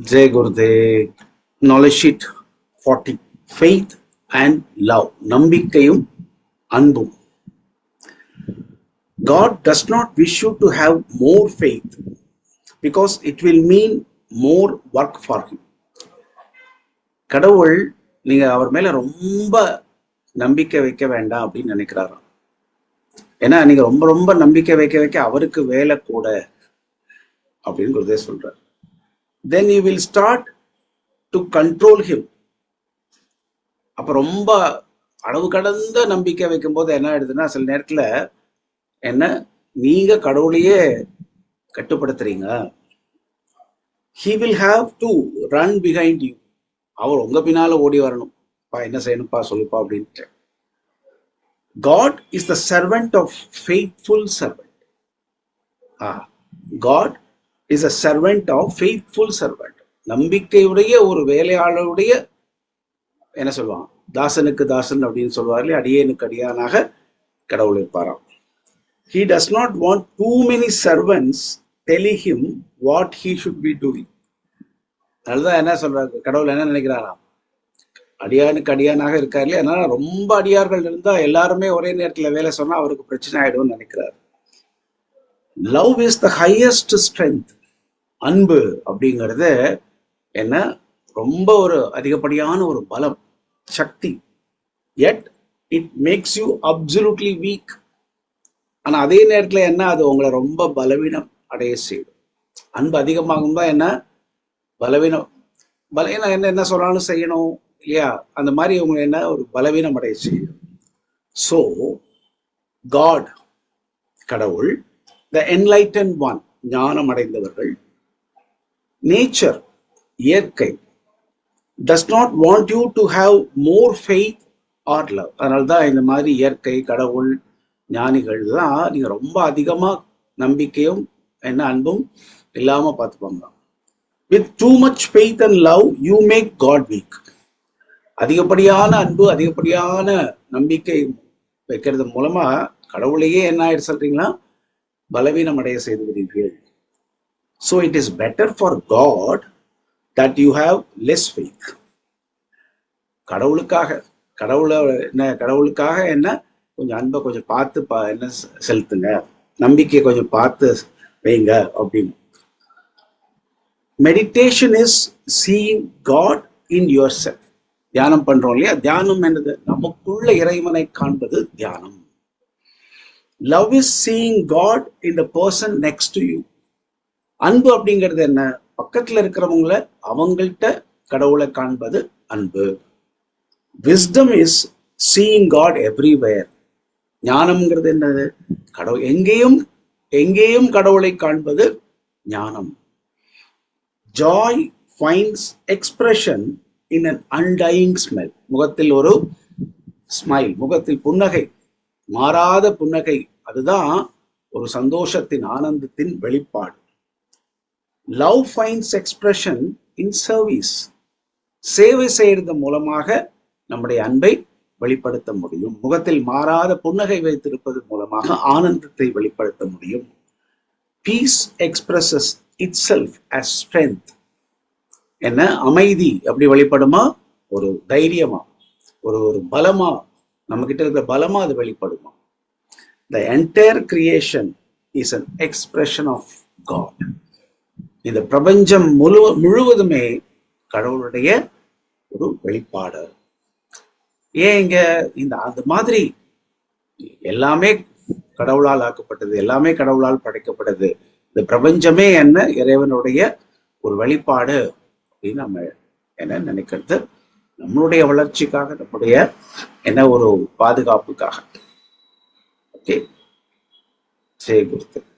Jai Gurudev. Knowledge sheet 40. Faith and love. நம்பிக்கையும் அன்பும். God does not wish you to have more faith because it will mean more work for him. கடவுள் நீங்க அவர் மேல ரொம்ப நம்பிக்கை வைக்க வேண்டாம் அப்படின்னு நினைக்கிறாராம். ஏன்னா நீங்க ரொம்ப ரொம்ப நம்பிக்கை வைக்க அவருக்கு வேலை கூட அப்படின்னு குருதேவ் சொல்றார். Then you will start to control him. அப்ப ரொம்ப அளவு கடந்த நம்பிக்கை வைக்கும் போது என்ன ஆயிடுதுன்னா சில நேரத்துல என்ன நீங்க கடவுளையே கட்டுப்படுத்துறீங்க. He will have to run behind you. அவர் உங்க பின்னால ஓடி வரணும். என்ன செய்யணும்ப்பா சொல்லுப்பா அப்படின்ட்டு. God is the servant of faithful servant. God is a servant of faithful servant. நம்பிக்கையுடைய ஒரு வேலையாளருடைய என்ன சொல்லுவாங்க, தாசனுக்கு தாசன் அப்படின்னு சொல்லுவார்களே, அடியேனுக்கு அடியானாக கடவுள் இருப்பாராம். He does not want too many servants telling him what he should be doing. அதுதான் என்ன சொல்றாரு கடவுள் என்ன நினைக்கிறாராம், அடியானுக்கு அடியானாக இருக்காரு இல்லையா, அதனால ரொம்ப அடியார்கள் இருந்தா எல்லாருமே ஒரே நேரத்துல வேலை சொன்னா அவருக்கு பிரச்சனை ஆயிடும்னு நினைக்கிறார். Love is the highest strength. அன்பு அப்படிங்கிறது என்ன ரொம்ப ஒரு அதிகப்படியான ஒரு பலம், சக்தி. yet it makes you absolutely weak. ஆனா அதே நேரத்துல என்ன அது உங்களை ரொம்ப பலவீனம் அடைய செய்யும். அன்பு அதிகமாகும் தான் என்ன பலவீனம் என்ன சொல்றாலும் செய்யணும் இல்லையா, அந்த மாதிரி உங்களை என்ன ஒரு பலவீனம் அடைய செய்யும். ஸோ காட் கடவுள், த என்லைட்டன் ஒன் ஞானம் அடைந்தவர்கள், நேச்சர் இயற்கை, does not want you to have more faith or love. அதனால்தான் இந்த மாதிரி இயற்கை கடவுள் ஞானிகள் தான் நீங்க ரொம்ப அதிகமா நம்பிக்கையும் என்ன அன்பும் இல்லாம பார்த்துப்பாங்க. With too much faith and love you make God weak. அதிகப்படியான அன்பு அதிகப்படியான நம்பிக்கை வைக்கிறது மூலமா கடவுளையே என்ன ஆயிடுச்சு சொல்றீங்களா, பலவீனம் அடைய செய்து விடுவீர்கள். So it is better for God that you have less faith. கடவுளுக்காக என்ன கொஞ்சம் அன்பை கொஞ்சம் பார்த்து என்ன செலுத்துங்க, நம்பிக்கையை கொஞ்சம் பார்த்து வைங்க அப்படின்னு. Meditation is seeing God in yourself. தியானம் பண்றோம் இல்லையா, தியானம் என்னது, நமக்குள்ள இறைவனை காண்பது தியானம். Love is seeing God in the person next to you. அன்பு அப்படிங்கிறது என்ன, பக்கத்துல இருக்கிறவங்கள அவங்கள்ட்ட கடவுளை காண்பது அன்பு. Wisdom is seeing God everywhere. ஞானம்ங்கிறது என்னது, கடவுள் எங்கேயும் கடவுளை காண்பது ஞானம். Joy finds expression in an undying smile. முகத்தில் ஒரு ஸ்மைல், முகத்தில் புன்னகை, மாறாத புன்னகை, அதுதான் ஒரு சந்தோஷத்தின் ஆனந்தத்தின் வெளிப்பாடு. லவ் ஃபைண்ட்ஸ் எக்ஸ்பிரஷன் இன் சர்வீஸ். சேவை செய்யறது மூலமாக நம்முடைய அன்பை வெளிப்படுத்த முடியும். முகத்தில் மாறாத புன்னகை வைத்திருப்பது மூலமாக ஆனந்தத்தை வெளிப்படுத்த முடியும். Peace expresses itself as strength. என்ன அமைதி அப்படி வெளிப்படுமா, ஒரு தைரியமா, ஒரு பலமா, நம்ம கிட்ட இருக்கிற பலமா அது வெளிப்படுமா. The entire creation is an expression of God. இந்த பிரபஞ்சம் முழுவதுமே கடவுளுடைய ஒரு வெளிப்பாடு. ஏன் இங்க அந்த மாதிரி எல்லாமே கடவுளால் ஆக்கப்பட்டது, எல்லாமே கடவுளால் படைக்கப்பட்டது. இந்த பிரபஞ்சமே என்ன இறைவனுடைய ஒரு வெளிப்பாடு அப்படின்னு நம்ம என்ன நினைக்கிறது, நம்மளுடைய வளர்ச்சிக்காக, நம்முடைய என்ன ஒரு பாதுகாப்புக்காக. ஓகே, ஜெய் குருதேவ்.